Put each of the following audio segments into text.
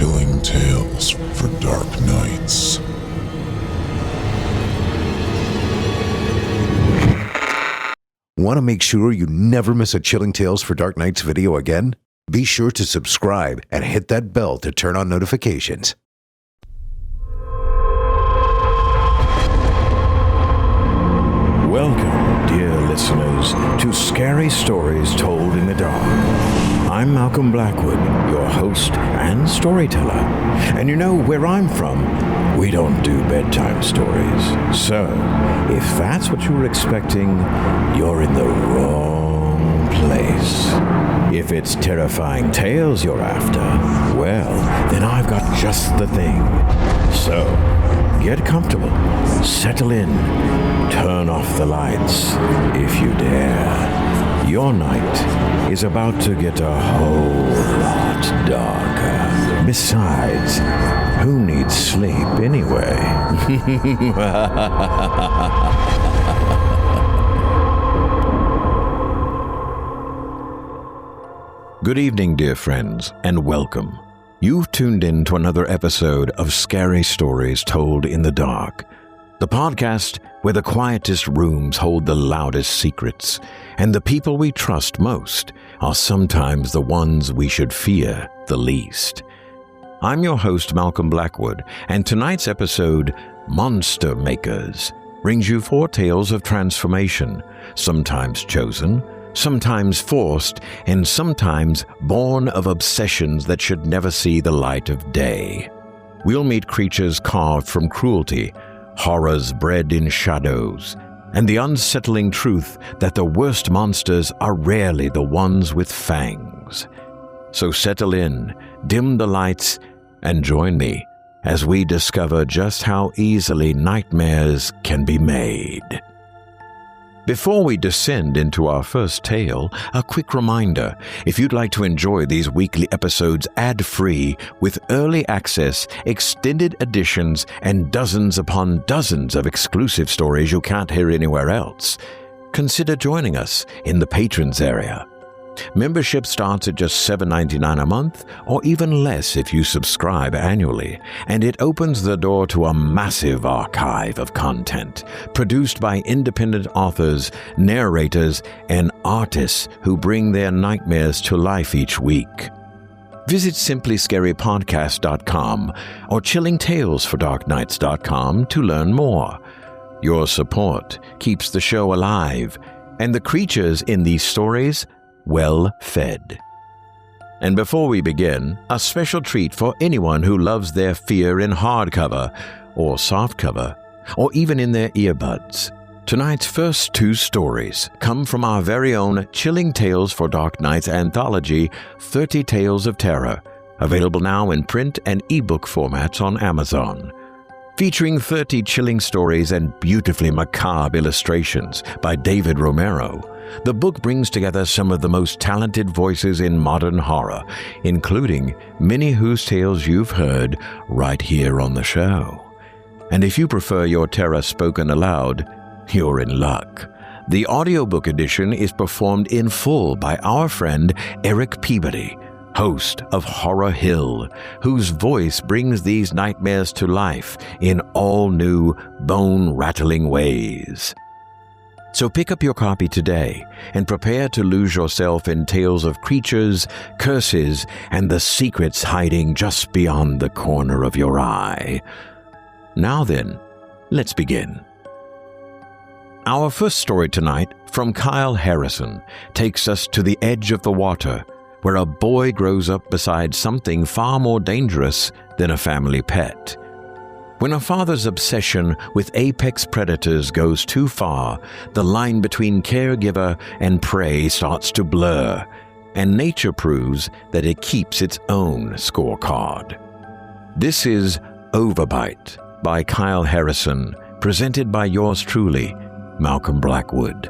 Chilling tales for dark nights. Want to make sure you never miss a Chilling Tales for Dark Nights video again? Be sure to subscribe and hit that bell to turn on notifications. Welcome, dear listeners, to Scary Stories Told in the Dark. I'm Malcolm Blackwood, your host and storyteller. And you know, where I'm from, we don't do bedtime stories. So, if that's what you were expecting, you're in the wrong place. If it's terrifying tales you're after, well, then I've got just the thing. So, get comfortable, settle in, turn off the lights, if you dare. Your night is about to get a whole lot darker. Besides, who needs sleep anyway? Good evening, dear friends, and welcome. You've tuned in to another episode of Scary Stories Told in the Dark, the podcast where the quietest rooms hold the loudest secrets, and the people we trust most are sometimes the ones we should fear the least. I'm your host, Malcolm Blackwood, and tonight's episode, Monster Makers, brings you 4 tales of transformation, sometimes chosen, sometimes forced, and sometimes born of obsessions that should never see the light of day. We'll meet creatures carved from cruelty, horrors bred in shadows, and the unsettling truth that the worst monsters are rarely the ones with fangs. So settle in, dim the lights, and join me as we discover just how easily nightmares can be made. Before we descend into our first tale, a quick reminder, if you'd like to enjoy these weekly episodes ad-free with early access, extended editions, and dozens upon dozens of exclusive stories you can't hear anywhere else, consider joining us in the patrons area. Membership starts at just $7.99 a month, or even less if you subscribe annually, and it opens the door to a massive archive of content produced by independent authors, narrators, and artists who bring their nightmares to life each week. Visit simplyscarypodcast.com or chillingtalesfordarknights.com to learn more. Your support keeps the show alive, and the creatures in these stories well fed. And before we begin, a special treat for anyone who loves their fear in hardcover or softcover, or even in their earbuds. Tonight's first 2 stories come from our very own Chilling Tales for Dark Nights anthology, 30 Tales of Terror, available now in print and ebook formats on Amazon. Featuring 30 chilling stories and beautifully macabre illustrations by David Romero, the book brings together some of the most talented voices in modern horror, including many whose tales you've heard right here on the show. And if you prefer your terror spoken aloud, you're in luck. The audiobook edition is performed in full by our friend Eric Peabody, host of Horror Hill, whose voice brings these nightmares to life in all new, bone-rattling ways. So pick up your copy today and prepare to lose yourself in tales of creatures, curses, and the secrets hiding just beyond the corner of your eye. Now then, let's begin. Our first story tonight, from Kyle Harrison, takes us to the edge of the water, where a boy grows up beside something far more dangerous than a family pet. When a father's obsession with apex predators goes too far, the line between caregiver and prey starts to blur, and nature proves that it keeps its own scorecard. This is Overbite by Kyle Harrison, presented by yours truly, Malcolm Blackwood.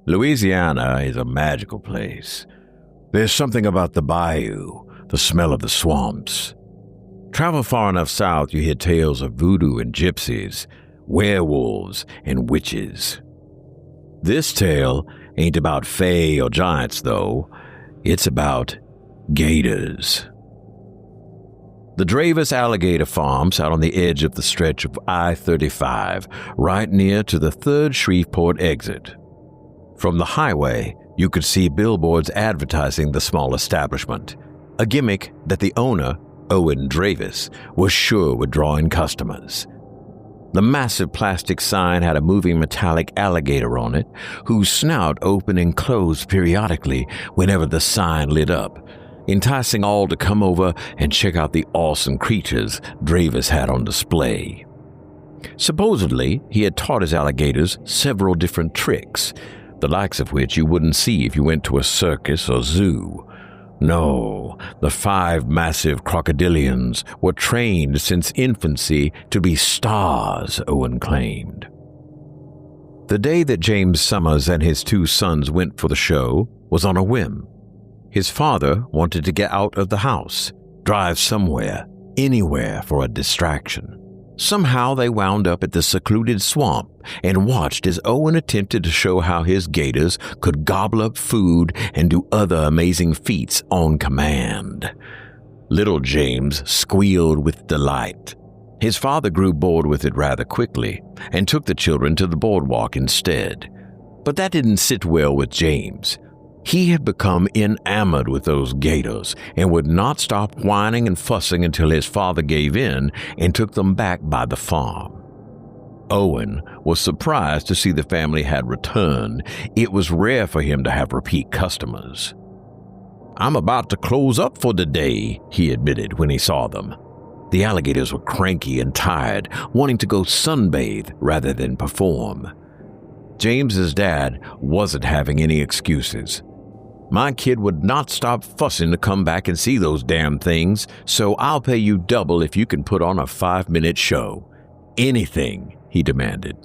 Louisiana is a magical place. There's something about the bayou, the smell of the swamps. Travel far enough south, you hear tales of voodoo and gypsies, werewolves and witches. This tale ain't about fae or giants, though. It's about gators. The Dravis Alligator Farm sat on the edge of the stretch of I-35, right near to the 3rd Shreveport exit. From the highway, you could see billboards advertising the small establishment, a gimmick that the owner, Owen Dravis, was sure would draw in customers. The massive plastic sign had a moving metallic alligator on it, whose snout opened and closed periodically whenever the sign lit up, enticing all to come over and check out the awesome creatures Dravis had on display. Supposedly, he had taught his alligators several different tricks, the likes of which you wouldn't see if you went to a circus or zoo. No, the 5 massive crocodilians were trained since infancy to be stars, Owen claimed. The day that James Summers and his 2 sons went for the show was on a whim. His father wanted to get out of the house, drive somewhere, anywhere for a distraction. Somehow they wound up at the secluded swamp and watched as Owen attempted to show how his gators could gobble up food and do other amazing feats on command. Little James squealed with delight. His father grew bored with it rather quickly and took the children to the boardwalk instead. But that didn't sit well with James. He had become enamored with those gators and would not stop whining and fussing until his father gave in and took them back by the farm. Owen was surprised to see the family had returned. It was rare for him to have repeat customers. "I'm about to close up for the day," he admitted when he saw them. The alligators were cranky and tired, wanting to go sunbathe rather than perform. James's dad wasn't having any excuses. "My kid would not stop fussing to come back and see those damn things, so I'll pay you double if you can put on a 5-minute show. Anything," he demanded.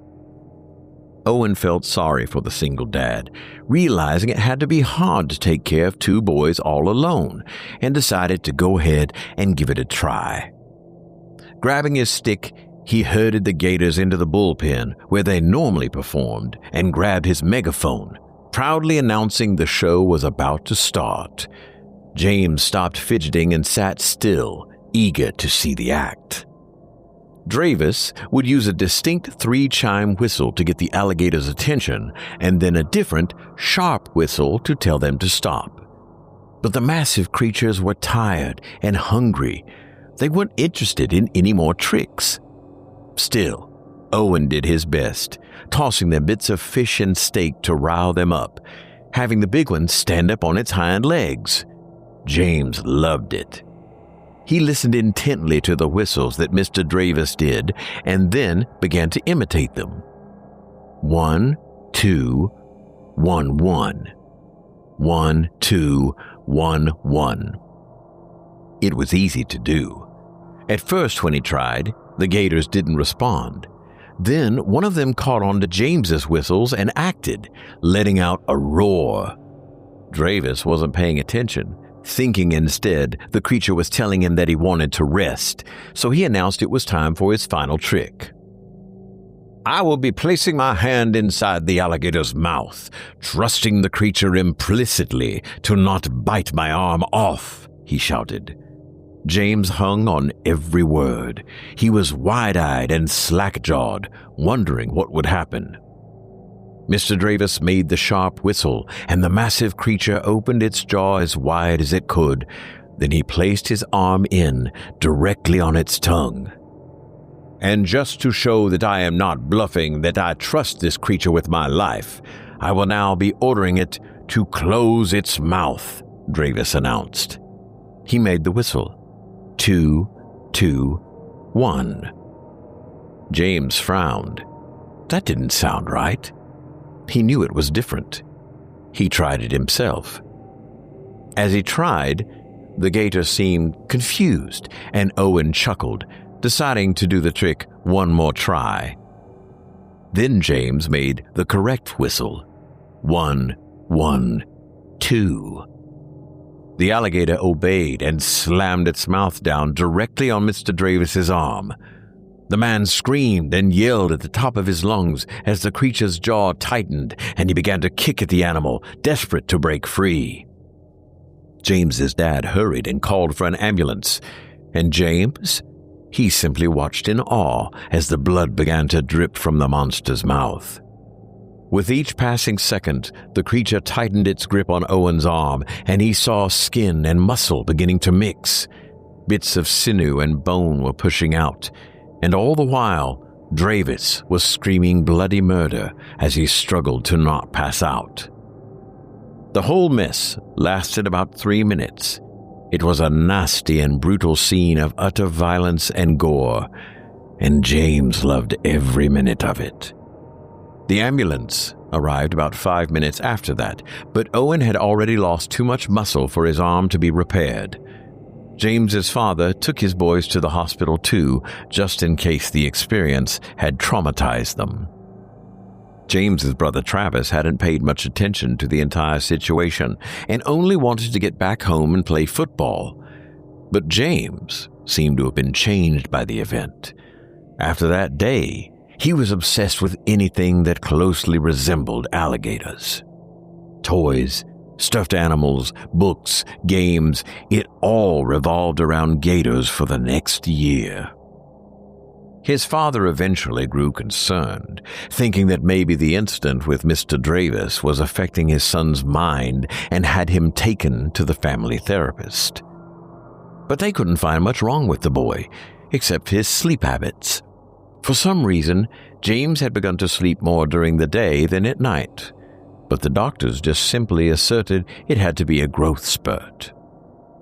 Owen felt sorry for the single dad, realizing it had to be hard to take care of 2 boys all alone, and decided to go ahead and give it a try. Grabbing his stick, he herded the gators into the bullpen where they normally performed and grabbed his megaphone, proudly announcing the show was about to start. James stopped fidgeting and sat still, eager to see the act. Dravis would use a distinct 3-chime whistle to get the alligators' attention and then a different, sharp whistle to tell them to stop. But the massive creatures were tired and hungry. They weren't interested in any more tricks. Still, Owen did his best, tossing them bits of fish and steak to rile them up, having the big one stand up on its hind legs. James loved it. He listened intently to the whistles that Mr. Dravis did and then began to imitate them. 1, 2, 1, 1. 1, 2, 1, 1. It was easy to do. At first, when he tried, the gators didn't respond. Then one of them caught on to James's whistles and acted, letting out a roar. Dravis wasn't paying attention, thinking instead the creature was telling him that he wanted to rest, so he announced it was time for his final trick. "I will be placing my hand inside the alligator's mouth, trusting the creature implicitly to not bite my arm off," he shouted. James hung on every word. He was wide-eyed and slack-jawed, wondering what would happen. Mr. Dravis made the sharp whistle, and the massive creature opened its jaw as wide as it could. Then he placed his arm in, directly on its tongue. "And just to show that I am not bluffing, that I trust this creature with my life, I will now be ordering it to close its mouth," Dravis announced. He made the whistle. 2, 2, 1. James frowned. That didn't sound right. He knew it was different. He tried it himself. As he tried, the gator seemed confused, and Owen chuckled, deciding to do the trick one more try. Then James made the correct whistle. 1, 1, 2. The alligator obeyed and slammed its mouth down directly on Mr. Dravis's arm. The man screamed and yelled at the top of his lungs as the creature's jaw tightened and he began to kick at the animal, desperate to break free. James's dad hurried and called for an ambulance, and James, he simply watched in awe as the blood began to drip from the monster's mouth. With each passing second, the creature tightened its grip on Owen's arm, and he saw skin and muscle beginning to mix. Bits of sinew and bone were pushing out, and all the while, Dravis was screaming bloody murder as he struggled to not pass out. The whole mess lasted about 3 minutes. It was a nasty and brutal scene of utter violence and gore, and James loved every minute of it. The ambulance arrived about 5 minutes after that, but Owen had already lost too much muscle for his arm to be repaired. James's father took his boys to the hospital too, just in case the experience had traumatized them. James's brother Travis hadn't paid much attention to the entire situation and only wanted to get back home and play football. But James seemed to have been changed by the event. After that day, he was obsessed with anything that closely resembled alligators. Toys, stuffed animals, books, games, it all revolved around gators for the next year. His father eventually grew concerned, thinking that maybe the incident with Mr. Dravis was affecting his son's mind and had him taken to the family therapist. But they couldn't find much wrong with the boy, except his sleep habits. For some reason, James had begun to sleep more during the day than at night, but the doctors just simply asserted it had to be a growth spurt.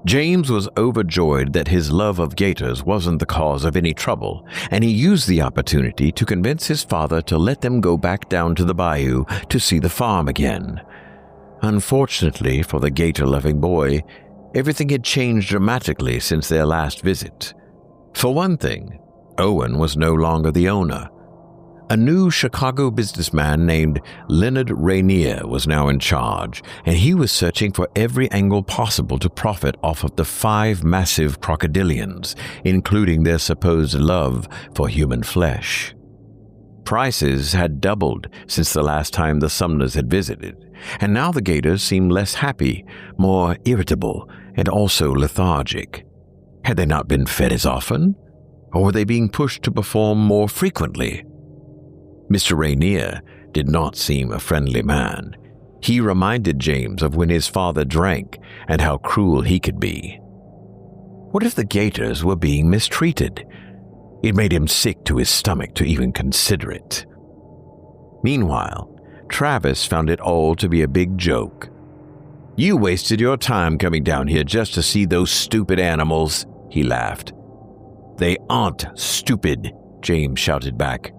James was overjoyed that his love of gators wasn't the cause of any trouble, and he used the opportunity to convince his father to let them go back down to the bayou to see the farm again. Unfortunately for the gator-loving boy, everything had changed dramatically since their last visit. For one thing, Owen was no longer the owner. A new Chicago businessman named Leonard Rainier was now in charge, and he was searching for every angle possible to profit off of the 5 massive crocodilians, including their supposed love for human flesh. Prices had doubled since the last time the Sumners had visited, and now the gators seemed less happy, more irritable, and also lethargic. Had they not been fed as often? Or were they being pushed to perform more frequently? Mr. Rainier did not seem a friendly man. He reminded James of when his father drank and how cruel he could be. What if the gators were being mistreated? It made him sick to his stomach to even consider it. Meanwhile, Travis found it all to be a big joke. "You wasted your time coming down here just to see those stupid animals," he laughed. "They aren't stupid," James shouted back.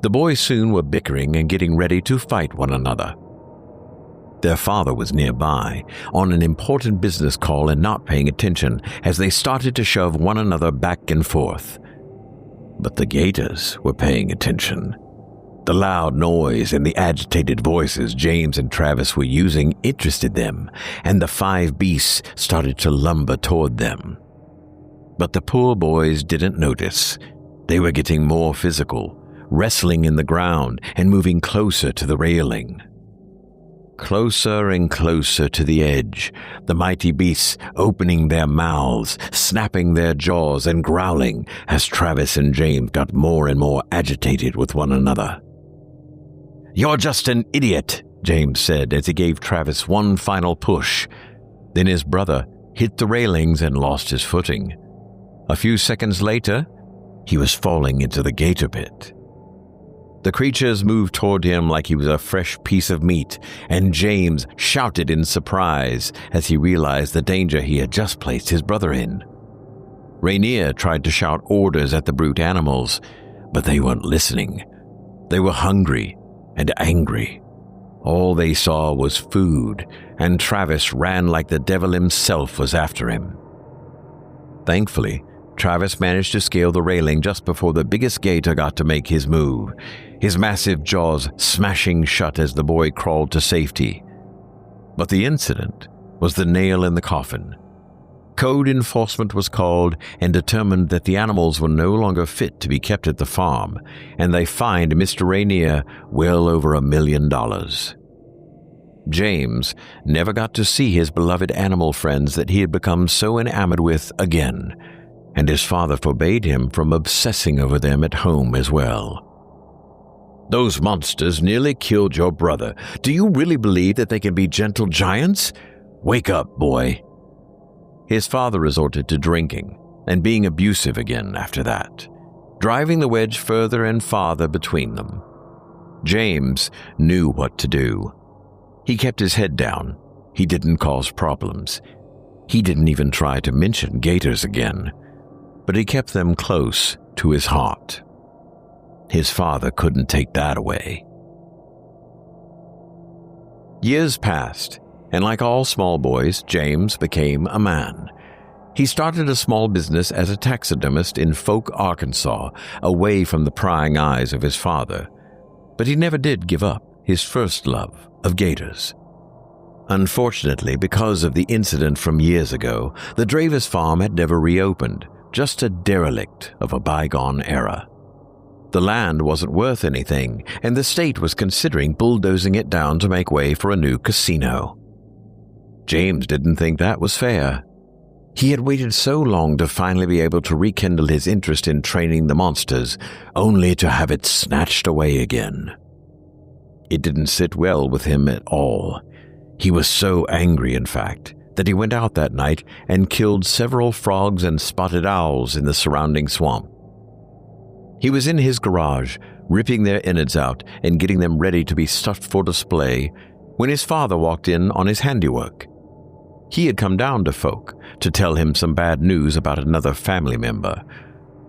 The boys soon were bickering and getting ready to fight one another. Their father was nearby, on an important business call and not paying attention as they started to shove one another back and forth. But the gators were paying attention. The loud noise and the agitated voices James and Travis were using interested them, and the 5 beasts started to lumber toward them. But the poor boys didn't notice. They were getting more physical, wrestling in the ground and moving closer to the railing. Closer and closer to the edge, the mighty beasts opening their mouths, snapping their jaws and growling as Travis and James got more and more agitated with one another. "You're just an idiot," James said as he gave Travis one final push. Then his brother hit the railings and lost his footing. A few seconds later, he was falling into the gator pit. The creatures moved toward him like he was a fresh piece of meat, and James shouted in surprise as he realized the danger he had just placed his brother in. Rainier tried to shout orders at the brute animals, but they weren't listening. They were hungry and angry. All they saw was food, and Travis ran like the devil himself was after him. Thankfully, Travis managed to scale the railing just before the biggest gator got to make his move, his massive jaws smashing shut as the boy crawled to safety. But the incident was the nail in the coffin. Code enforcement was called and determined that the animals were no longer fit to be kept at the farm, and they fined Mr. Rainier well over $1 million. James never got to see his beloved animal friends that he had become so enamored with again, and his father forbade him from obsessing over them at home as well. "Those monsters nearly killed your brother. Do you really believe that they can be gentle giants? Wake up, boy." His father resorted to drinking and being abusive again after that, driving the wedge further and farther between them. James knew what to do. He kept his head down. He didn't cause problems. He didn't even try to mention gators again, but he kept them close to his heart. His father couldn't take that away. Years passed, and like all small boys, James became a man. He started a small business as a taxidermist in Folk, Arkansas, away from the prying eyes of his father. But he never did give up his first love of gators. Unfortunately, because of the incident from years ago, the Dravis farm had never reopened, just a derelict of a bygone era. The land wasn't worth anything, and the state was considering bulldozing it down to make way for a new casino. James didn't think that was fair. He had waited so long to finally be able to rekindle his interest in training the monsters, only to have it snatched away again. It didn't sit well with him at all. He was so angry, in fact, that he went out that night and killed several frogs and spotted owls in the surrounding swamp. He was in his garage, ripping their innards out and getting them ready to be stuffed for display, when his father walked in on his handiwork. He had come down to Folk to tell him some bad news about another family member,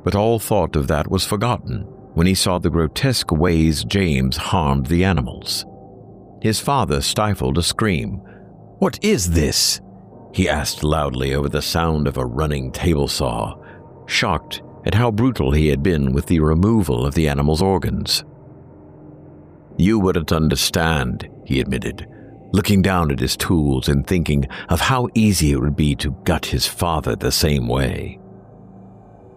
but all thought of that was forgotten when he saw the grotesque ways James harmed the animals. His father stifled a scream. "What is this?" he asked loudly over the sound of a running table saw, shocked at how brutal he had been with the removal of the animal's organs. "You wouldn't understand," he admitted, looking down at his tools and thinking of how easy it would be to gut his father the same way.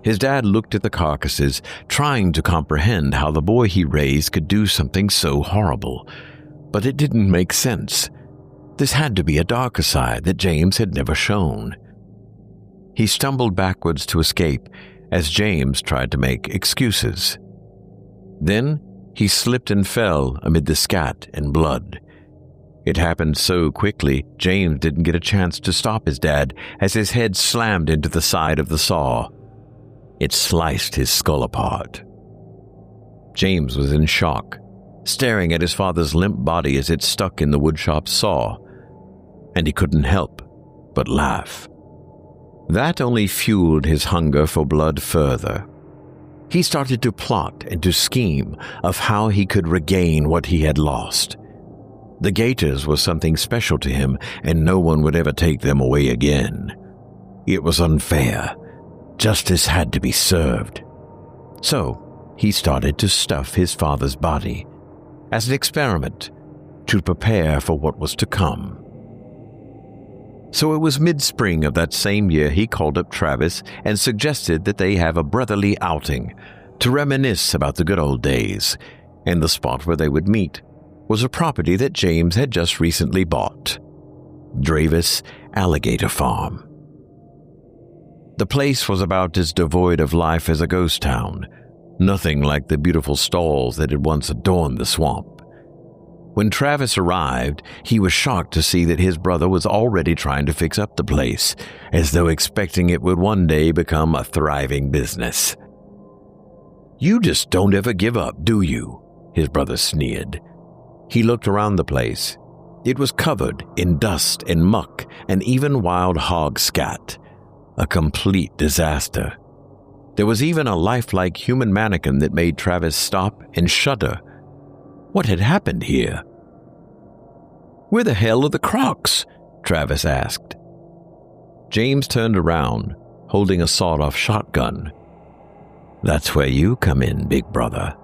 His dad looked at the carcasses, trying to comprehend how the boy he raised could do something so horrible, but it didn't make sense. This had to be a darker side that James had never shown. He stumbled backwards to escape as James tried to make excuses. Then he slipped and fell amid the scat and blood. It happened so quickly, James didn't get a chance to stop his dad as his head slammed into the side of the saw. It sliced his skull apart. James was in shock, staring at his father's limp body as it stuck in the woodshop saw, and he couldn't help but laugh. That only fueled his hunger for blood further. He started to plot and to scheme of how he could regain what he had lost. The gators were something special to him, and no one would ever take them away again. It was unfair. Justice had to be served. So he started to stuff his father's body as an experiment to prepare for what was to come. So it was mid-spring of that same year he called up Travis and suggested that they have a brotherly outing to reminisce about the good old days, and the spot where they would meet was a property that James had just recently bought, Dravis Alligator Farm. The place was about as devoid of life as a ghost town, nothing like the beautiful stalls that had once adorned the swamp. When Travis arrived, he was shocked to see that his brother was already trying to fix up the place, as though expecting it would one day become a thriving business. "You just don't ever give up, do you?" his brother sneered. He looked around the place. It was covered in dust and muck and even wild hog scat. A complete disaster. There was even a lifelike human mannequin that made Travis stop and shudder. What had happened here? "Where the hell are the crocs?" Travis asked. James turned around, holding a sawed-off shotgun. "That's where you come in, big brother,"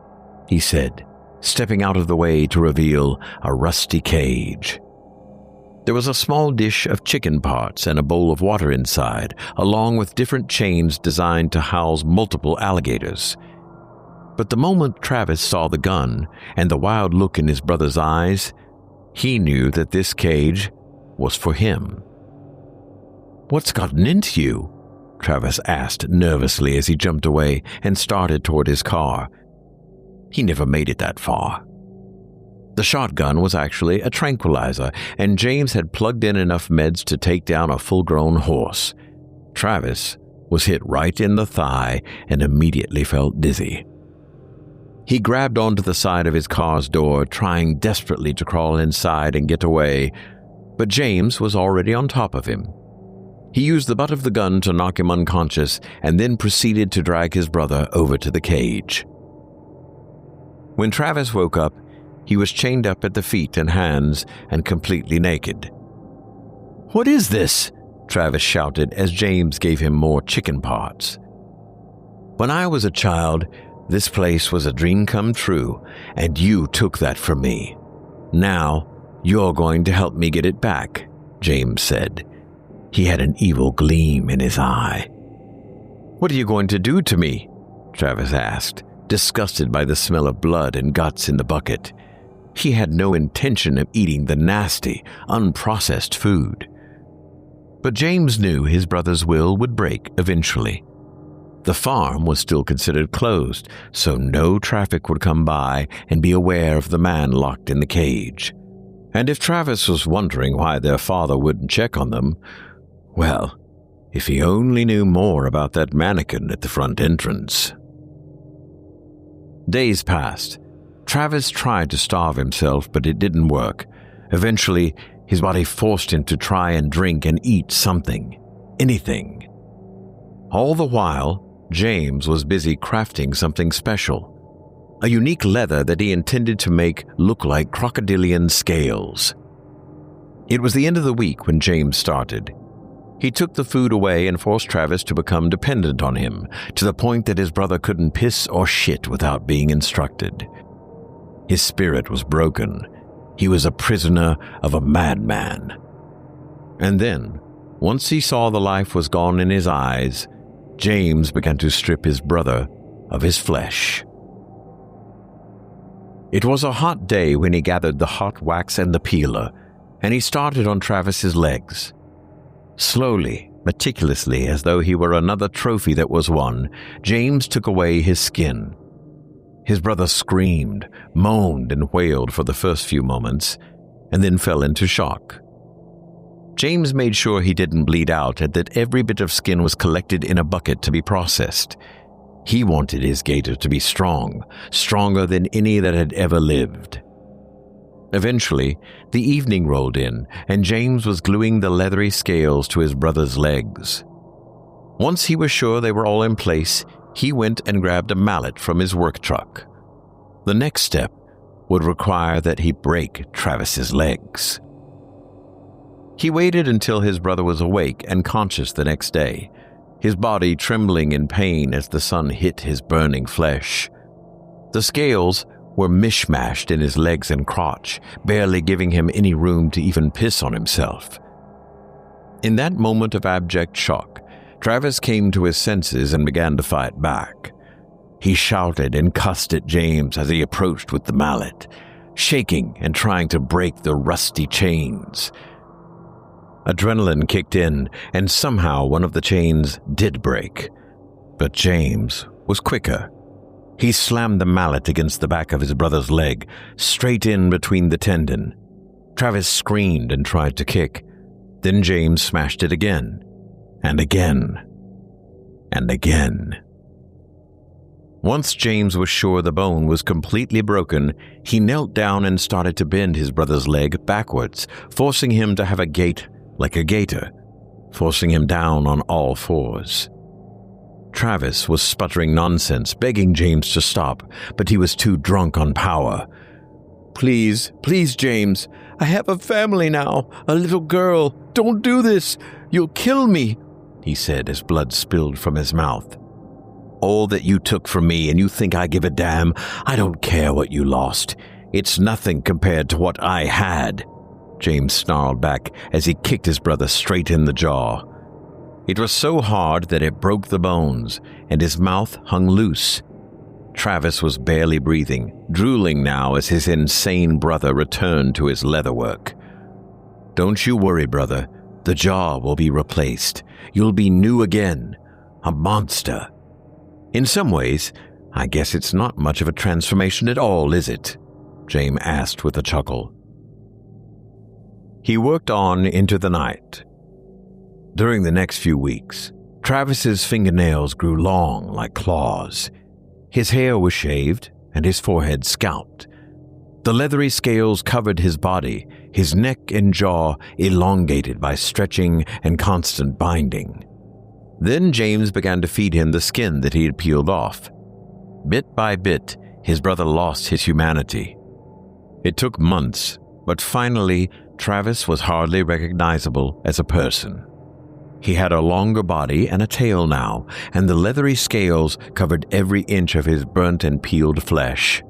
he said, stepping out of the way to reveal a rusty cage. There was a small dish of chicken parts and a bowl of water inside, along with different chains designed to house multiple alligators. But the moment Travis saw the gun and the wild look in his brother's eyes, he knew that this cage was for him. "What's gotten into you?" Travis asked nervously as he jumped away and started toward his car. He never made it that far. The shotgun was actually a tranquilizer, and James had plugged in enough meds to take down a full-grown horse. Travis was hit right in the thigh and immediately felt dizzy. He grabbed onto the side of his car's door, trying desperately to crawl inside and get away, but James was already on top of him. He used the butt of the gun to knock him unconscious and then proceeded to drag his brother over to the cage. When Travis woke up, he was chained up at the feet and hands and completely naked. "What is this?" Travis shouted as James gave him more chicken parts. "When I was a child, this place was a dream come true, and you took that from me. Now, you're going to help me get it back," James said. He had an evil gleam in his eye. "What are you going to do to me?" Travis asked, disgusted by the smell of blood and guts in the bucket. He had no intention of eating the nasty, unprocessed food. But James knew his brother's will would break eventually. The farm was still considered closed, so no traffic would come by and be aware of the man locked in the cage. And if Travis was wondering why their father wouldn't check on them, well, if he only knew more about that mannequin at the front entrance. Days passed. Travis tried to starve himself, but it didn't work. Eventually, his body forced him to try and drink and eat something, anything. All the while, James was busy crafting something special, a unique leather that he intended to make look like crocodilian scales. It was the end of the week when James started. He took the food away and forced Travis to become dependent on him, to the point that his brother couldn't piss or shit without being instructed. His spirit was broken. He was a prisoner of a madman. And then, once he saw the life was gone in his eyes, James began to strip his brother of his flesh. It was a hot day when he gathered the hot wax and the peeler, and he started on Travis's legs. Slowly, meticulously, as though he were another trophy that was won, James took away his skin. His brother screamed, moaned, and wailed for the first few moments, and then fell into shock. James made sure he didn't bleed out and that every bit of skin was collected in a bucket to be processed. He wanted his gator to be strong, stronger than any that had ever lived. Eventually, the evening rolled in, and James was gluing the leathery scales to his brother's legs. Once he was sure they were all in place, he went and grabbed a mallet from his work truck. The next step would require that he break Travis's legs. He waited until his brother was awake and conscious the next day, his body trembling in pain as the sun hit his burning flesh. The scales were mishmashed in his legs and crotch, barely giving him any room to even piss on himself. In that moment of abject shock, Travis came to his senses and began to fight back. He shouted and cussed at James as he approached with the mallet, shaking and trying to break the rusty chains. Adrenaline kicked in, and somehow one of the chains did break. But James was quicker. He slammed the mallet against the back of his brother's leg, straight in between the tendon. Travis screamed and tried to kick. Then James smashed it again, and again, and again. Once James was sure the bone was completely broken, he knelt down and started to bend his brother's leg backwards, forcing him to have a gait like a gator, forcing him down on all fours. Travis was sputtering nonsense, begging James to stop, but he was too drunk on power. "Please, please, James, I have a family now, a little girl. Don't do this. You'll kill me," he said as blood spilled from his mouth. "All that you took from me, and you think I give a damn? I don't care what you lost. It's nothing compared to what I had," James snarled back as he kicked his brother straight in the jaw. It was so hard that it broke the bones, and his mouth hung loose. Travis was barely breathing, drooling now as his insane brother returned to his leatherwork. "Don't you worry, brother. The jaw will be replaced. You'll be new again. A monster." "In some ways, I guess it's not much of a transformation at all, is it?" James asked with a chuckle. He worked on into the night. During the next few weeks, Travis's fingernails grew long like claws. His hair was shaved and his forehead scalped. The leathery scales covered his body, his neck and jaw elongated by stretching and constant binding. Then James began to feed him the skin that he had peeled off. Bit by bit, his brother lost his humanity. It took months, but finally, Travis was hardly recognizable as a person. He had a longer body and a tail now, and the leathery scales covered every inch of his burnt and peeled flesh.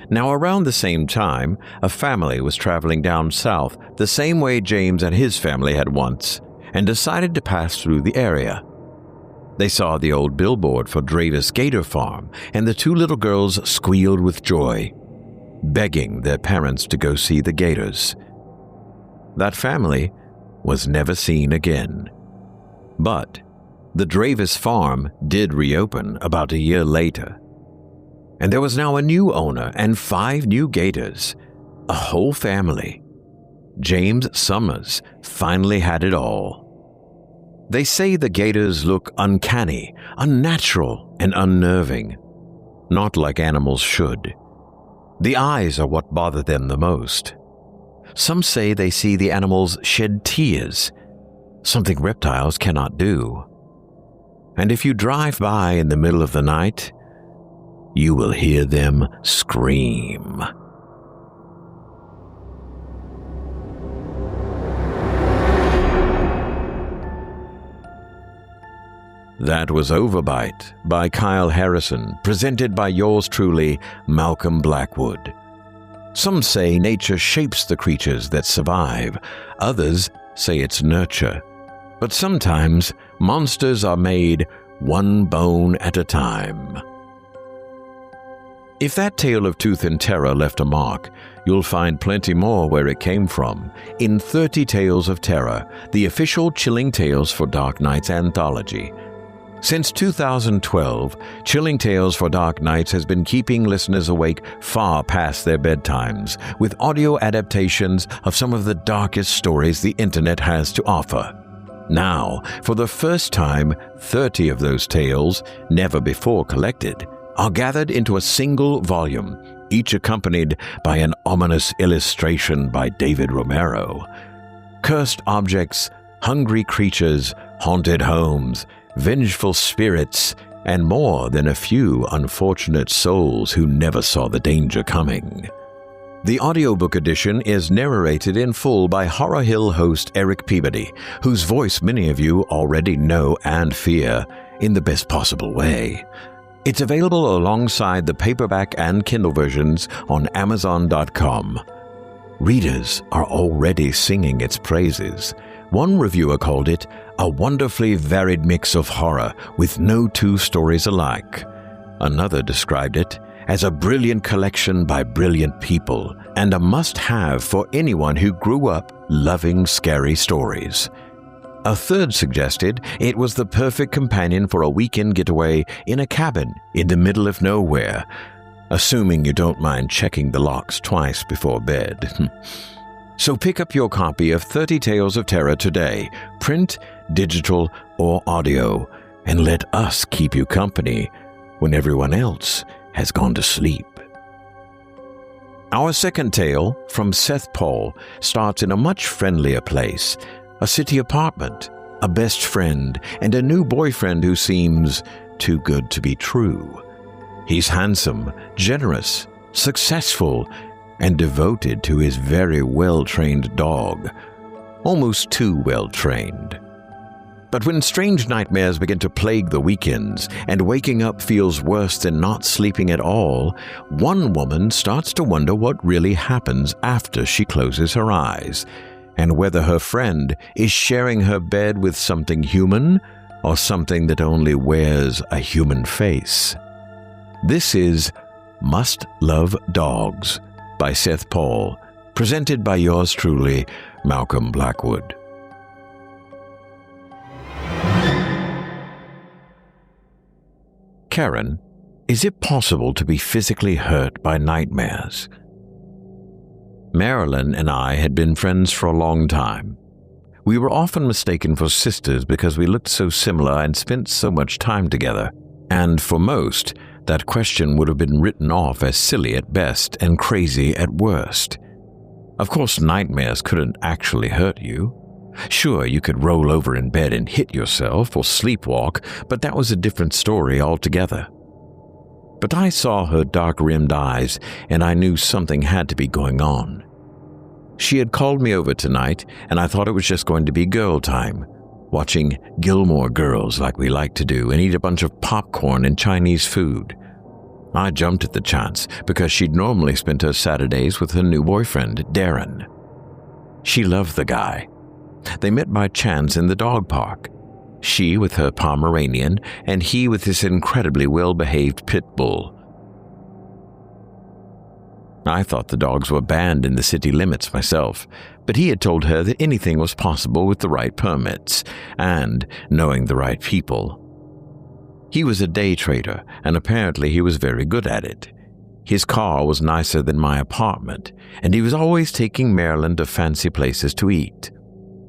Now, around the same time, a family was traveling down south the same way James and his family had once, and decided to pass through the area. They saw the old billboard for Dravis Gator Farm, and the two little girls squealed with joy, begging their parents to go see the gators. That family was never seen again. But the Dravis farm did reopen about a year later, and there was now a new owner and 5 new gators, a whole family. James Summers finally had it all. They say the gators look uncanny, unnatural, and unnerving, not like animals should. The eyes are what bother them the most. Some say they see the animals shed tears, something reptiles cannot do. And if you drive by in the middle of the night, you will hear them scream. That was Overbite by Kyle Harrison, presented by yours truly, Malcolm Blackwood. Some say nature shapes the creatures that survive. Others say it's nurture. But sometimes monsters are made one bone at a time. If that tale of tooth and terror left a mark, you'll find plenty more where it came from in 30 Tales of Terror, the official Chilling Tales for Dark Nights anthology. Since 2012, Chilling Tales for Dark Nights has been keeping listeners awake far past their bedtimes with audio adaptations of some of the darkest stories the internet has to offer. Now, for the first time, 30 of those tales, never before collected, are gathered into a single volume, each accompanied by an ominous illustration by David Romero. Cursed objects, hungry creatures, haunted homes, vengeful spirits, and more than a few unfortunate souls who never saw the danger coming. The audiobook edition is narrated in full by Horror Hill host Eric Peabody, whose voice many of you already know and fear in the best possible way. It's available alongside the paperback and Kindle versions on Amazon.com. Readers are already singing its praises. One reviewer called it a wonderfully varied mix of horror with no two stories alike. Another described it as a brilliant collection by brilliant people and a must-have for anyone who grew up loving scary stories. A third suggested it was the perfect companion for a weekend getaway in a cabin in the middle of nowhere, assuming you don't mind checking the locks twice before bed. So pick up your copy of 30 Tales of Terror today, print, digital, or audio, and let us keep you company when everyone else has gone to sleep. Our second tale, from Seth Paul, starts in a much friendlier place, a city apartment, a best friend, and a new boyfriend who seems too good to be true. He's handsome, generous, successful, and devoted to his very well-trained dog, almost too well-trained. But when strange nightmares begin to plague the weekends and waking up feels worse than not sleeping at all, one woman starts to wonder what really happens after she closes her eyes, and whether her friend is sharing her bed with something human or something that only wears a human face. This is Must Love Dogs by Seth Paul, presented by yours truly, Malcolm Blackwood. Karen, is it possible to be physically hurt by nightmares? Marilyn and I had been friends for a long time. We were often mistaken for sisters because we looked so similar and spent so much time together. And for most, that question would have been written off as silly at best and crazy at worst. Of course, nightmares couldn't actually hurt you. Sure, you could roll over in bed and hit yourself or sleepwalk, but that was a different story altogether. But I saw her dark-rimmed eyes, and I knew something had to be going on. She had called me over tonight, and I thought it was just going to be girl time, watching Gilmore Girls like we like to do and eat a bunch of popcorn and Chinese food. I jumped at the chance because she'd normally spent her Saturdays with her new boyfriend, Darren. She loved the guy. They met by chance in the dog park. She with her Pomeranian, and he with his incredibly well-behaved pit bull. I thought the dogs were banned in the city limits myself, but he had told her that anything was possible with the right permits and knowing the right people. He was a day trader, and apparently he was very good at it. His car was nicer than my apartment, and he was always taking Marilyn to fancy places to eat.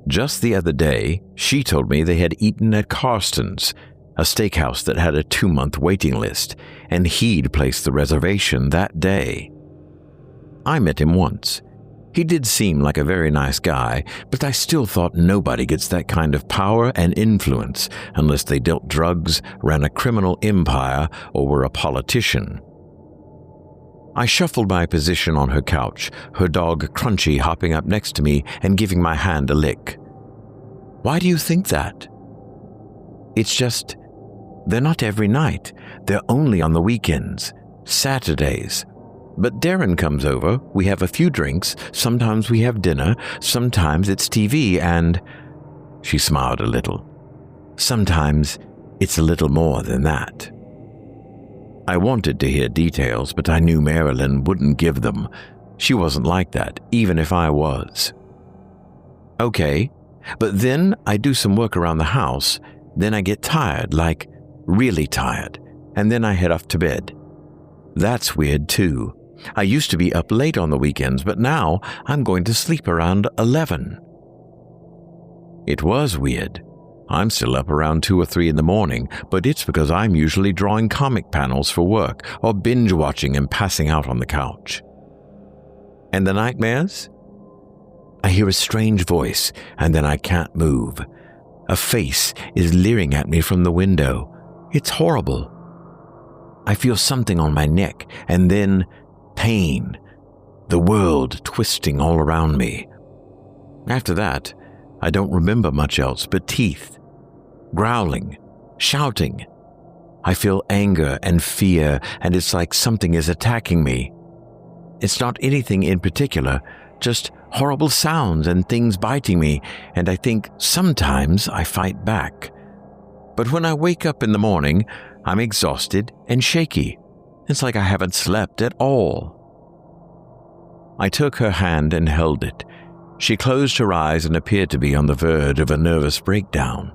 Just the other day, she told me they had eaten at Karsten's, a steakhouse that had a 2-month waiting list, and he'd placed the reservation that day. I met him once. He did seem like a very nice guy, but I still thought nobody gets that kind of power and influence unless they dealt drugs, ran a criminal empire, or were a politician. I shuffled my position on her couch, her dog Crunchy hopping up next to me and giving my hand a lick. Why do you think that? It's just, they're not every night. They're only on the weekends, Saturdays. But Darren comes over, we have a few drinks, sometimes we have dinner, sometimes it's TV, and... She smiled a little. Sometimes it's a little more than that. I wanted to hear details, but I knew Marilyn wouldn't give them. She wasn't like that, even if I was. Okay, but then I do some work around the house, then I get tired, like really tired, and then I head off to bed. That's weird too. I used to be up late on the weekends, but now I'm going to sleep around 11. It was weird. I'm still up around 2 or 3 in the morning, but it's because I'm usually drawing comic panels for work or binge watching and passing out on the couch. And the nightmares? I hear a strange voice, and then I can't move. A face is leering at me from the window. It's horrible. I feel something on my neck, and then pain. The world twisting all around me. After that, I don't remember much else but teeth, growling, shouting. I feel anger and fear, and it's like something is attacking me. It's not anything in particular, just horrible sounds and things biting me, and I think sometimes I fight back. But when I wake up in the morning, I'm exhausted and shaky. It's like I haven't slept at all. I took her hand and held it. She closed her eyes and appeared to be on the verge of a nervous breakdown.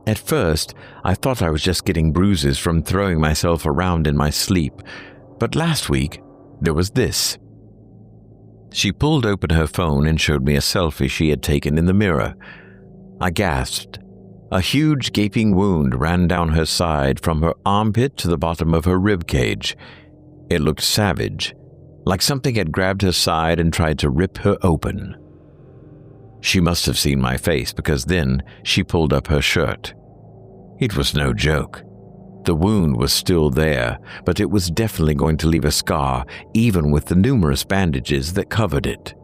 At first, I thought I was just getting bruises from throwing myself around in my sleep, but last week, there was this. She pulled open her phone and showed me a selfie she had taken in the mirror. I gasped. A huge gaping wound ran down her side from her armpit to the bottom of her rib cage. It looked savage, like something had grabbed her side and tried to rip her open. She must have seen my face because then she pulled up her shirt. It was no joke. The wound was still there, but it was definitely going to leave a scar, even with the numerous bandages that covered it.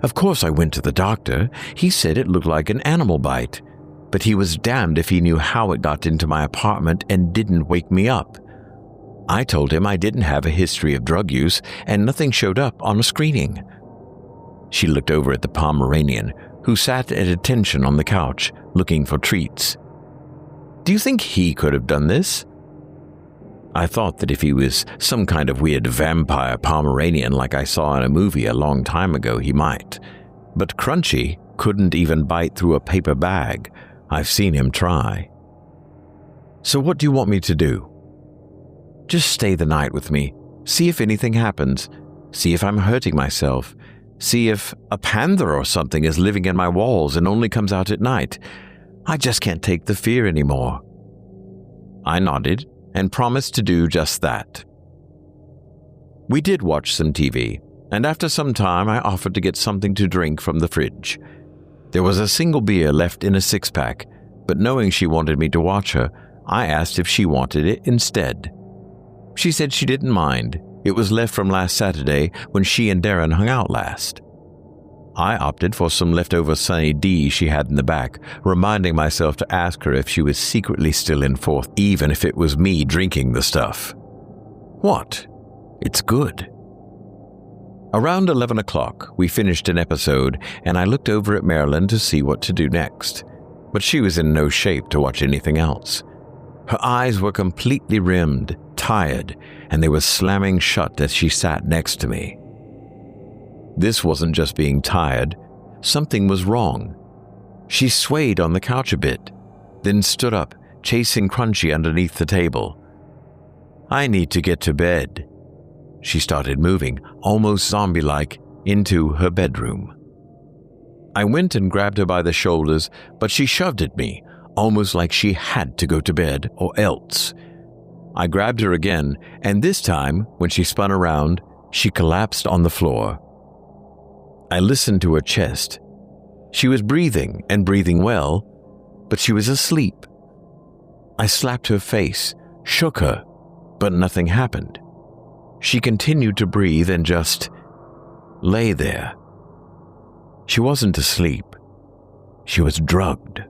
Of course I went to the doctor. He said it looked like an animal bite, but he was damned if he knew how it got into my apartment and didn't wake me up. I told him I didn't have a history of drug use and nothing showed up on a screening. She looked over at the Pomeranian, who sat at attention on the couch, looking for treats. Do you think he could have done this? I thought that if he was some kind of weird vampire Pomeranian like I saw in a movie a long time ago, he might. But Crunchy couldn't even bite through a paper bag. I've seen him try. So what do you want me to do? Just stay the night with me. See if anything happens. See if I'm hurting myself. See if a panther or something is living in my walls and only comes out at night. I just can't take the fear anymore. I nodded and promised to do just that. We did watch some TV, and after some time I offered to get something to drink from the fridge. There was a single beer left in a six-pack, but knowing she wanted me to watch her, I asked if she wanted it instead. She said she didn't mind. It was left from last Saturday when she and Darren hung out last. I opted for some leftover Sunny D she had in the back, reminding myself to ask her if she was secretly still in fourth, even if it was me drinking the stuff. What? It's good. Around 11 o'clock, we finished an episode, and I looked over at Marilyn to see what to do next, but she was in no shape to watch anything else. Her eyes were completely rimmed, tired, and they were slamming shut as she sat next to me. This wasn't just being tired. Something was wrong. She swayed on the couch a bit, then stood up, chasing Crunchy underneath the table. I need to get to bed. She started moving, almost zombie-like, into her bedroom. I went and grabbed her by the shoulders, but she shoved at me, almost like she had to go to bed or else. I grabbed her again, and this time, when she spun around, she collapsed on the floor. I listened to her chest. She was breathing, and breathing well, but she was asleep. I slapped her face, shook her, but nothing happened. She continued to breathe and just lay there. She wasn't asleep. She was drugged.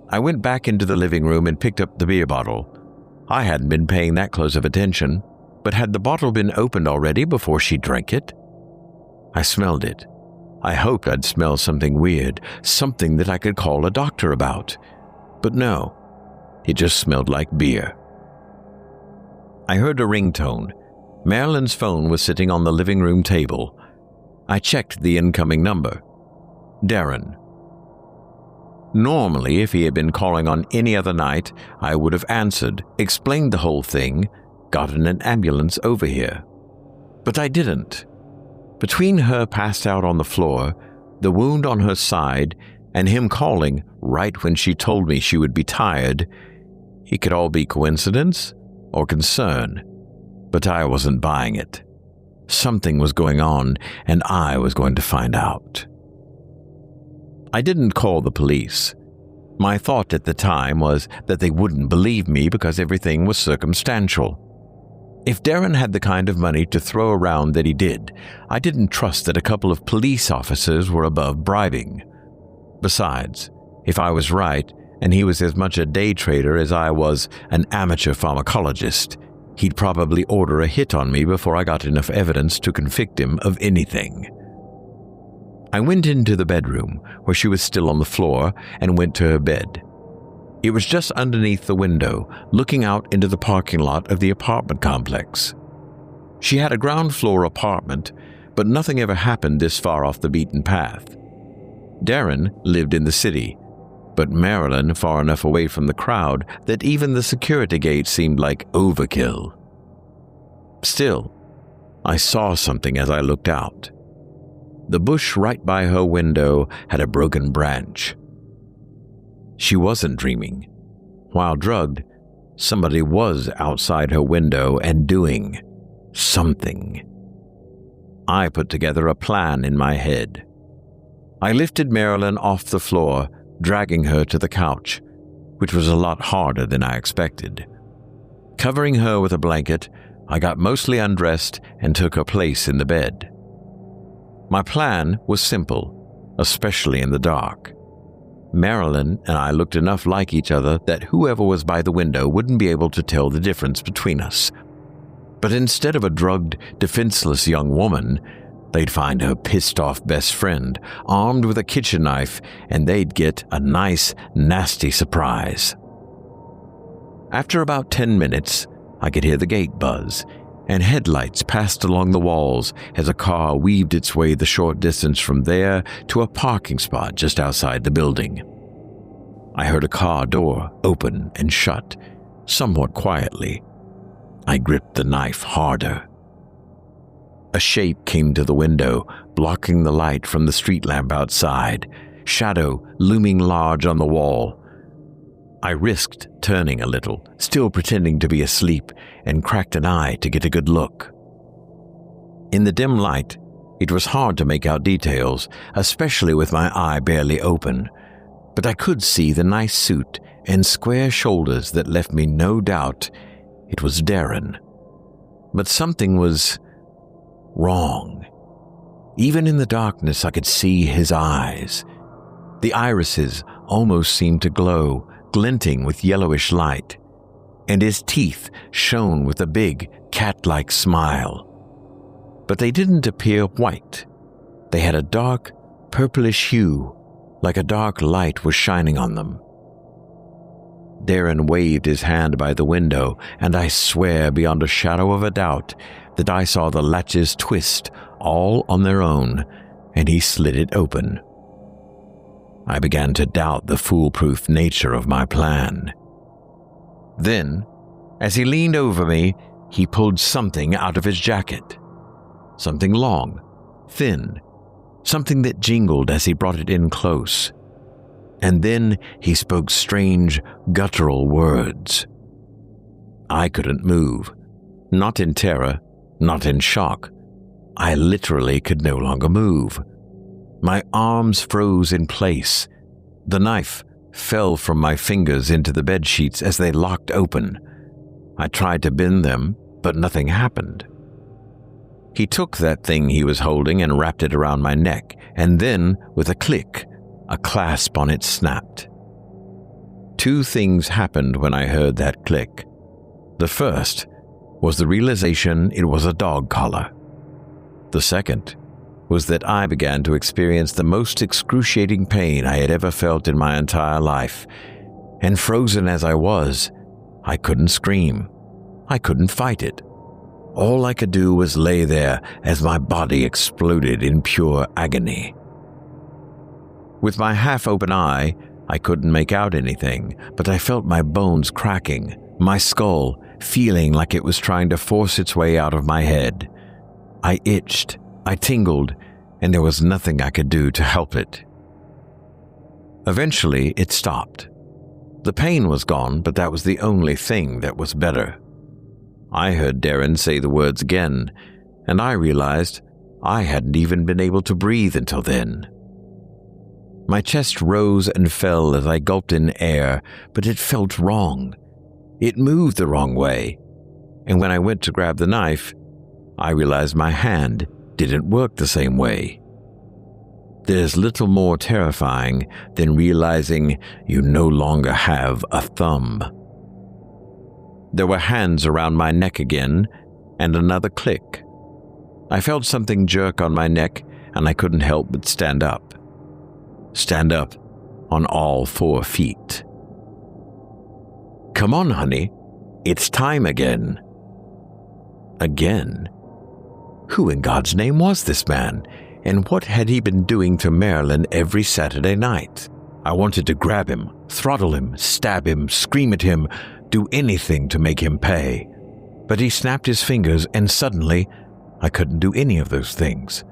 I went back into the living room and picked up the beer bottle. I hadn't been paying that close of attention, but had the bottle been opened already before she drank it? I smelled it. I hoped I'd smell something weird, something that I could call a doctor about. But no, it just smelled like beer. I heard a ringtone. Marilyn's phone was sitting on the living room table. I checked the incoming number. Darren. Normally, if he had been calling on any other night, I would have answered, explained the whole thing, gotten an ambulance over here. But I didn't. Between her passed out on the floor, the wound on her side, and him calling right when she told me she would be tired, it could all be coincidence or concern, but I wasn't buying it. Something was going on, and I was going to find out. I didn't call the police. My thought at the time was that they wouldn't believe me because everything was circumstantial. If Darren had the kind of money to throw around that he did, I didn't trust that a couple of police officers were above bribing. Besides, if I was right, and he was as much a day trader as I was an amateur pharmacologist, he'd probably order a hit on me before I got enough evidence to convict him of anything. I went into the bedroom, where she was still on the floor, and went to her bed. It was just underneath the window, looking out into the parking lot of the apartment complex. She had a ground floor apartment, but nothing ever happened this far off the beaten path. Darren lived in the city, but Marilyn far enough away from the crowd that even the security gate seemed like overkill. Still, I saw something as I looked out. The bush right by her window had a broken branch. She wasn't dreaming. While drugged, somebody was outside her window and doing something. I put together a plan in my head. I lifted Marilyn off the floor, dragging her to the couch, which was a lot harder than I expected. Covering her with a blanket, I got mostly undressed and took her place in the bed. My plan was simple, especially in the dark. Marilyn and I looked enough like each other that whoever was by the window wouldn't be able to tell the difference between us. But instead of a drugged, defenseless young woman, they'd find her pissed-off best friend, armed with a kitchen knife, and they'd get a nice, nasty surprise. After about 10 minutes, I could hear the gate buzz, and headlights passed along the walls as a car weaved its way the short distance from there to a parking spot just outside the building. I heard a car door open and shut, somewhat quietly. I gripped the knife harder. A shape came to the window, blocking the light from the street lamp outside, shadow looming large on the wall. I risked turning a little, still pretending to be asleep, and cracked an eye to get a good look. In the dim light, it was hard to make out details, especially with my eye barely open, but I could see the nice suit and square shoulders that left me no doubt it was Darren. But something was wrong. Even in the darkness, I could see his eyes. The irises almost seemed to glow, glinting with yellowish light, and his teeth shone with a big, cat-like smile. But they didn't appear white. They had a dark, purplish hue, like a dark light was shining on them. Darren waved his hand by the window, and I swear beyond a shadow of a doubt that I saw the latches twist all on their own, and he slid it open. I began to doubt the foolproof nature of my plan. Then, as he leaned over me, he pulled something out of his jacket. Something long, thin, something that jingled as he brought it in close. And then he spoke strange, guttural words. I couldn't move, not in terror, not in shock. I literally could no longer move. My arms froze in place. The knife fell from my fingers into the bedsheets as they locked open. I tried to bend them, but nothing happened. He took that thing he was holding and wrapped it around my neck, and then, with a click, a clasp on it snapped. Two things happened when I heard that click. The first was the realization it was a dog collar. The second was that I began to experience the most excruciating pain I had ever felt in my entire life, and frozen as I was, I couldn't scream. I couldn't fight it. All I could do was lay there as my body exploded in pure agony. With my half-open eye, I couldn't make out anything, but I felt my bones cracking, my skull feeling like it was trying to force its way out of my head. I itched, I tingled, and there was nothing I could do to help it. Eventually, it stopped. The pain was gone, but that was the only thing that was better. I heard Darren say the words again, and I realized I hadn't even been able to breathe until then. My chest rose and fell as I gulped in air, but it felt wrong. It moved the wrong way, and when I went to grab the knife, I realized my hand didn't work the same way. There's little more terrifying than realizing you no longer have a thumb. There were hands around my neck again, and another click. I felt something jerk on my neck, and I couldn't help but stand up. Stand up on all 4 feet. Come on, honey. It's time again. Again? Who in God's name was this man, and what had he been doing to Marilyn every Saturday night? I wanted to grab him, throttle him, stab him, scream at him, do anything to make him pay. But he snapped his fingers, and suddenly, I couldn't do any of those things.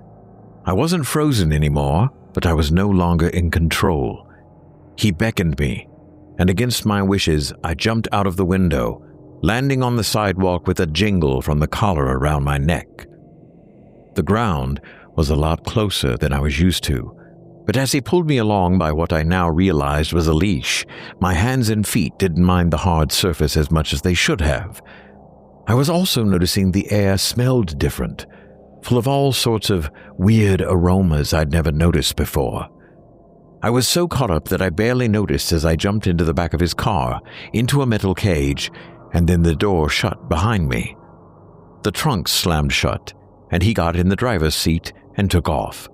I wasn't frozen anymore, but I was no longer in control. He beckoned me, and against my wishes, I jumped out of the window, landing on the sidewalk with a jingle from the collar around my neck. The ground was a lot closer than I was used to, but as he pulled me along by what I now realized was a leash, my hands and feet didn't mind the hard surface as much as they should have. I was also noticing the air smelled different, full of all sorts of weird aromas I'd never noticed before. I was so caught up that I barely noticed as I jumped into the back of his car, into a metal cage, and then the door shut behind me. The trunk slammed shut, and he got in the driver's seat and took off.